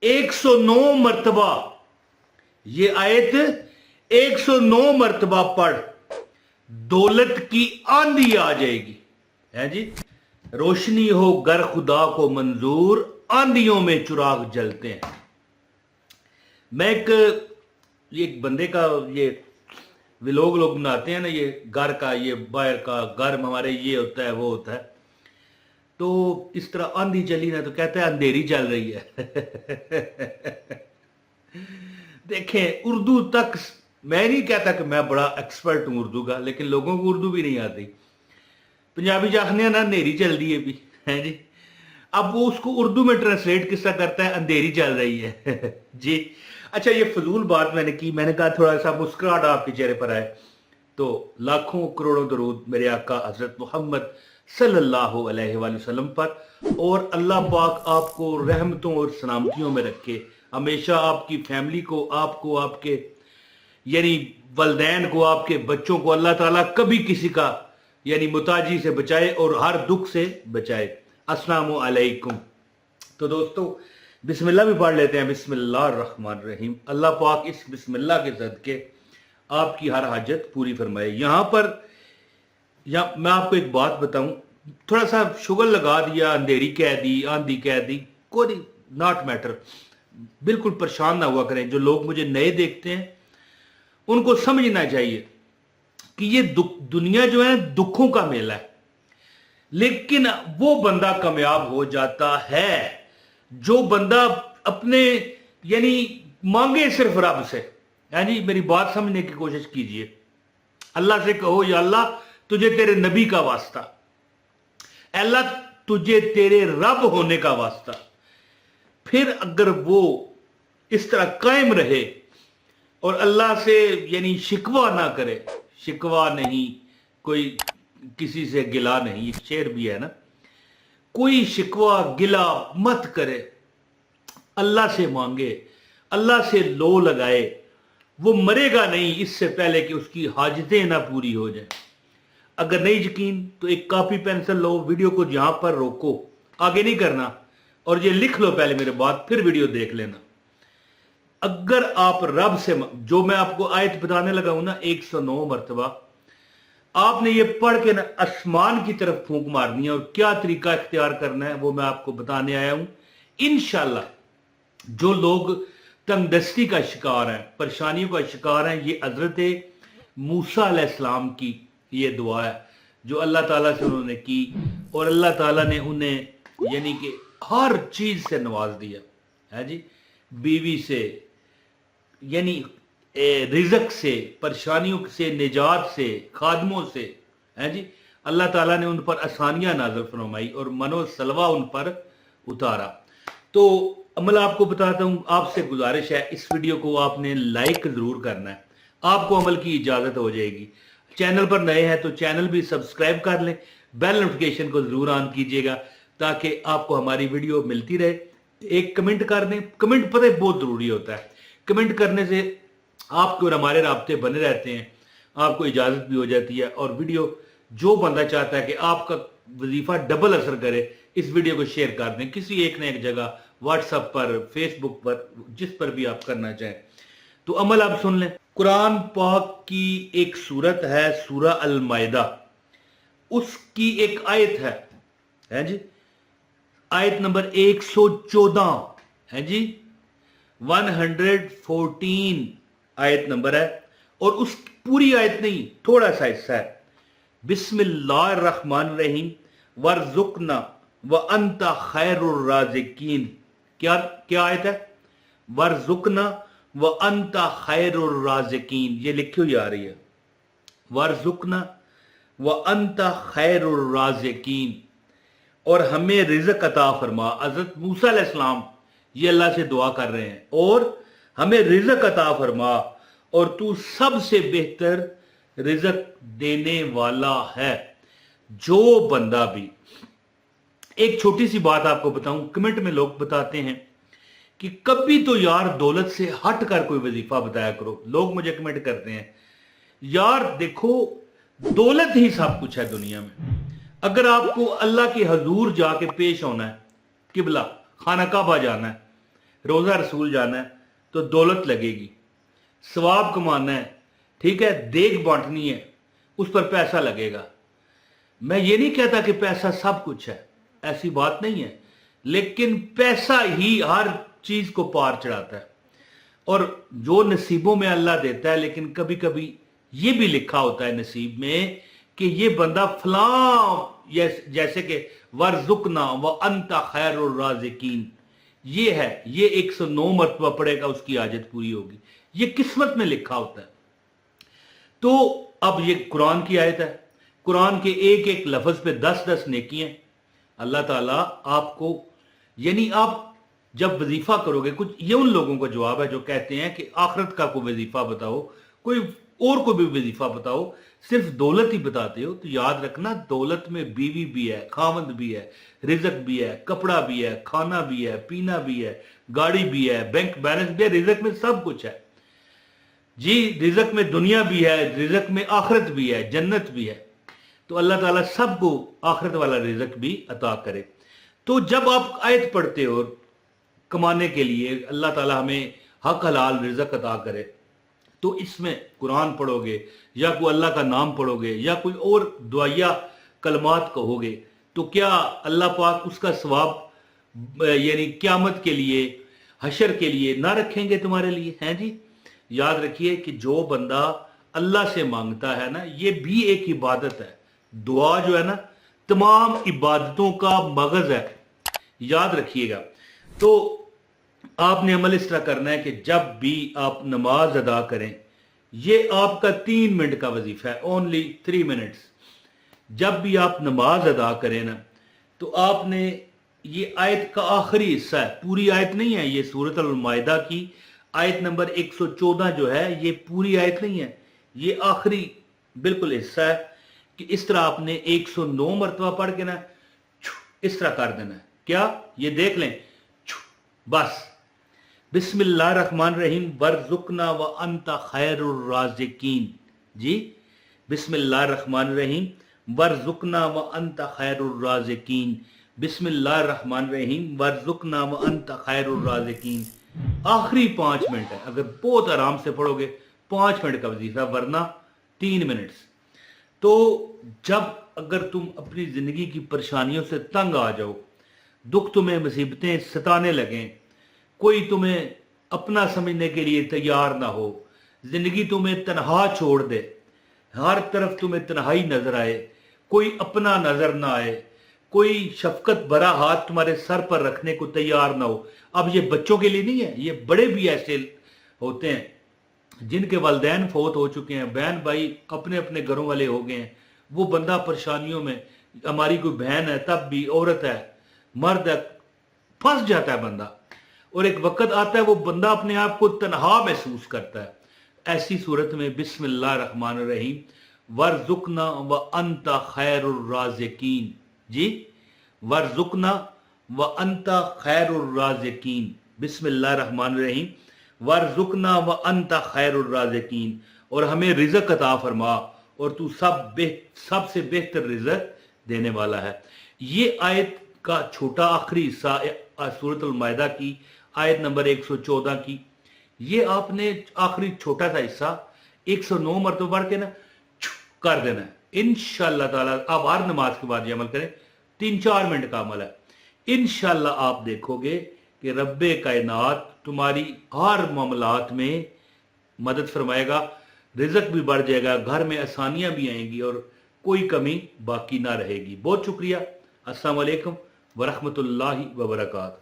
109 मरतबा ये आयत 109 मरतबा पढ़, दौलत की आंधी आ जाएगी। है जी, रोशनी हो गर खुदा को मंजूर, आंधियों में चिराग जलते हैं। मैं एक बंदे का ये व्लॉग लोग बनाते हैं ना, ये घर का, ये बाहर का, घर में हमारे ये होता है वो होता है, तो इस तरह आंधी चली ना तो कहता है अंधेरी चल रही है। देखें, उर्दू तक मैं नहीं कहता कि मैं बड़ा एक्सपर्ट हूं उर्दू का, लेकिन लोगों को उर्दू भी नहीं आती। पंजाबी जाखने ना अंधेरी चल रही है भी, है जी। अब वो उसको उर्दू में ट्रांसलेट किस तरह करता है, अंधेरी चल रही है। जी अच्छा, ये फजूल बात मैंने की, मैंने कहा थोड़ा सा मुस्कुराहट आपके चेहरे पर आए, तो लाखों करोड़ों दरूद मेरे आका हजरत मोहम्मद सल्लल्लाहु अलैहि वसल्लम पर, और अल्लाह पाक आपको रहमतों और सलामतियों में रखे, हमेशा आपकी फैमिली को, आपको, आपके यानी वलदैन को, आपके बच्चों को अल्लाह ताला कभी किसी का यानी मुताजी से बचाए और हर दुख से बचाए। अस्सलामु अलैकुम। तो दोस्तों बिस्मिल्लाह भी पढ़ लेते हैं। बिस्मिल्लाह रहमान रहीम। अल्लाह पाक इस बिस्मिल्लाह के सदके आपकी हर हाजत पूरी फरमाए। यहाँ पर मैं आपको एक बात बताऊं, थोड़ा सा शुगर लगा दिया, अंधेरी कह दी, आंधी कह दी, कोई नॉट मैटर, बिल्कुल परेशान ना हुआ करें। जो लोग मुझे नए देखते हैं उनको समझना चाहिए कि ये दुनिया जो है दुखों का मेला है, लेकिन वो बंदा कामयाब हो जाता है जो बंदा अपने यानी मांगे सिर्फ रब से। यानी मेरी बात समझने की कोशिश कीजिए। अल्लाह से कहो, या अल्लाह तुझे तेरे नबी का वास्ता, अल्लाह तुझे तेरे रब होने का वास्ता। फिर अगर वो इस तरह कायम रहे और अल्लाह से यानी शिकवा ना करे, शिकवा नहीं, कोई किसी से गिला नहीं, एक शेर भी है ना, कोई शिकवा गिला मत करे, अल्लाह से मांगे, अल्लाह से लो लगाए, वो मरेगा नहीं इससे पहले कि उसकी हाजतें ना पूरी हो जाए। अगर नहीं यकीन तो एक कॉपी पेंसिल लो, वीडियो को जहां पर रोको, आगे नहीं करना, और ये लिख लो पहले मेरे बाद, फिर वीडियो देख लेना। अगर आप रब से, जो मैं आपको आयत बताने लगा हूं ना 109 मरतबा, आपने ये पढ़ के ना आसमान की तरफ फूंक मारनी है, और क्या तरीका इख्तियार करना है वो मैं आपको बताने आया हूं। इंशाल्लाह जो लोग तंगदस्ती का शिकार हैं, परेशानियों का शिकार हैं, ये हजरत मूसा अलैहिस्सलाम की ये दुआ है जो अल्लाह ताला से उन्होंने की, और अल्लाह ताला ने उन्हें यानी कि हर चीज से नवाज दिया है जी, बीवी से, यानी रिज़्क़ से, परेशानियों से, निजात से, खादमों से, है जी। अल्लाह ताला ने उन पर आसानियां नाज़िल फरमाई और मनो सलवा उन पर उतारा। तो अमल आपको बताता हूं, आपसे गुजारिश है इस वीडियो को आपने लाइक जरूर करना है, आपको अमल की इजाजत हो जाएगी। चैनल पर नए हैं तो चैनल भी सब्सक्राइब कर लें, बेल नोटिफिकेशन को जरूर ऑन कीजिएगा ताकि आपको हमारी वीडियो मिलती रहे। एक कमेंट कर दें, कमेंट पता है बहुत जरूरी होता है, कमेंट करने से आपके और हमारे राब्ते बने रहते हैं, आपको इजाजत भी हो जाती है। और वीडियो जो बंदा चाहता है कि आपका वजीफा डबल असर करे, इस वीडियो को शेयर कर दें किसी एक न एक जगह, व्हाट्सएप पर, फेसबुक पर, जिस पर भी आप करना चाहें। तो अमल आप सुन लें। कुरान पाक की एक सूरत है सूरा अल माइदा, उसकी एक आयत है जी, आयत नंबर 114 है जी, 114 आयत नंबर है, और उस पूरी आयत नहीं, थोड़ा सा हिस्सा है। बिस्मिल्लाहिर रहमानिर रहीम वरज़ुकना व अंता खैरुर राज़िकीन। क्या क्या आयत है? वरज़ुकना व अंता खैरुर राज़िकीन, ये लिखी हुई आ रही है, वरज़ुकना व अंता खैरुर राज़िकीन, और हमें रिज़्क़ अता फरमा। हज़रत मूसा अलैहिस्सलाम ये अल्लाह से दुआ कर रहे हैं, और हमें रिज़्क़ अता फरमा, और तू सबसे बेहतर रिज़्क़ देने वाला है। जो बंदा भी, एक छोटी सी बात आपको बताऊं, कमेंट में लोग बताते हैं कि कभी तो यार दौलत से हट कर कोई वजीफा बताया करो। लोग मुझे कमेंट करते हैं, यार देखो दौलत ही सब कुछ है दुनिया में। अगर आपको अल्लाह के हजूर जाके पेश होना है, किबला खाना काबा जाना है, रोज़ा रसूल जाना है तो दौलत लगेगी, सवाब कमाना है, ठीक है, देख बांटनी है, उस पर पैसा लगेगा। मैं ये नहीं कहता कि पैसा सब कुछ है, ऐसी बात नहीं है, लेकिन पैसा ही हर चीज को पार चढ़ाता है। और जो नसीबों में अल्लाह देता है, लेकिन कभी कभी ये भी लिखा होता है नसीब में कि ये बंदा फलां, जैसे कि वर्जुकना व अंता खैरुर राज़िकीन, ये है, ये 109 मरतबा पड़ेगा उसकी हाजत पूरी होगी, ये किस्मत में लिखा होता है। तो अब ये कुरान की आयत है, कुरान के एक एक लफ्ज पे 10-10 नेकियां अल्लाह ताला आपको, यानी आप जब वजीफा करोगे, कुछ ये उन लोगों का जवाब है जो कहते हैं कि आखिरत का कोई वजीफा बताओ, कोई और को भी वजीफा बताओ, सिर्फ दौलत ही बताते हो। तो याद रखना, दौलत में बीवी भी है, खामद भी है, रिजक भी है, कपड़ा भी है, खाना भी है, पीना भी है, गाड़ी भी है, बैंक बैलेंस भी है, रिजक में सब कुछ है जी। रिजक में दुनिया भी है, रिजक में आखिरत भी है, जन्नत भी है। तो अल्लाह ताला सबको आखिरत वाला रिजक भी अता करे। तो जब आप आयत पढ़ते हो कमाने के लिए, अल्लाह ताला हमें हक हलाल रिजक अता करे, तो इसमें कुरान पढ़ोगे या कोई अल्लाह का नाम पढ़ोगे या कोई और दुआया कलमात कहोगे, तो क्या अल्लाह पाक उसका सवाब यानी क़यामत के लिए, हशर के लिए ना रखेंगे तुम्हारे लिए? हैं जी। याद रखिए कि जो बंदा अल्लाह से मांगता है ना, ये भी एक इबादत है। दुआ जो है ना, तमाम इबादतों का मगज है, याद रखिएगा। तो आपने अमल इस तरह करना है कि जब भी आप नमाज अदा करें, ये आपका 3 मिनट का वजीफा है, ओनली 3 मिनट्स। जब भी आप नमाज अदा करें ना, तो आपने, ये आयत का आखिरी हिस्सा है, पूरी आयत नहीं है, ये सूरत अल-माइदा की आयत नंबर 114 जो है, ये पूरी आयत नहीं है, ये आखिरी बिल्कुल हिस्सा है कि इस तरह आपने 109 मरतबा पढ़ के ना इस तरह कर देना है। क्या? ये देख लें, बस बिस्मिल्लाहिर्रहमानिर्रहीम वर्जुकना व अंता खैरुर राज़िकीन जी। बिस्मिल्लाहिर्रहमानिर्रहीम वर्जुकना व अंता खैरुर राज़िकीन, बिस्मिल्लाहिर्रहमानिर्रहीम वर्जुकना व अंता खैरुर राज़िकीन। आखिरी 5 मिनट है, अगर बहुत आराम से पढ़ोगे 5 मिनट का वजीफा, वरना 3 मिनट। तो जब अगर तुम अपनी जिंदगी की परेशानियों से तंग आ जाओ, दुख तुम्हें, मुसीबतें सताने लगें, कोई तुम्हें अपना समझने के लिए तैयार ना हो, जिंदगी तुम्हें तन्हा छोड़ दे, हर तरफ तुम्हें तन्हाई नजर आए, कोई अपना नजर ना आए, कोई शफकत भरा हाथ तुम्हारे सर पर रखने को तैयार ना हो। अब ये बच्चों के लिए नहीं है, ये बड़े भी ऐसे होते हैं जिनके वालिदैन फौत हो चुके हैं, बहन भाई अपने अपने घरों वाले हो गए हैं, वो बंदा परेशानियों में, हमारी कोई बहन है, तब भी औरत है, मर्द है, फंस जाता है बंदा। और एक वक्त आता है वो बंदा अपने आप को तन्हा महसूस करता है। ऐसी सूरत में बिस्मिल्लाहिर्रहमानिर्रहीम वर्जुकना व अंता खैरुर राज़िकीन जी, वर्जुकना व अंता खैरुर राज़िकीन, बिस्मिल्लाहिर्रहमानिर्रहीम वर्जुकना व अंता खैरुर राज़िकीन। और हमें रिज़्क़ अता फरमा, और तू सबसे बेहतर रिज़्क़ देने वाला है। ये आयत का छोटा आखिरी हिस्सा सूरत अल-माइदा की आयत नंबर 114 की, ये आपने आखिरी छोटा सा हिस्सा 109 मरतबा पढ़ के ना कर देना है इंशाअल्लाह ताला। आप हर नमाज के बाद ये अमल करें, 3-4 मिनट का अमल है। इंशाअल्लाह आप देखोगे कि रब्बे कायनात तुम्हारी हर मामलात में मदद फरमाएगा, रिज़्क़ भी बढ़ जाएगा, घर में आसानियां भी आएंगी और कोई कमी बाकी ना रहेगी। बहुत शुक्रिया। अस्सलाम वालेकुम व रहमतुल्लाहि व बरकातहू।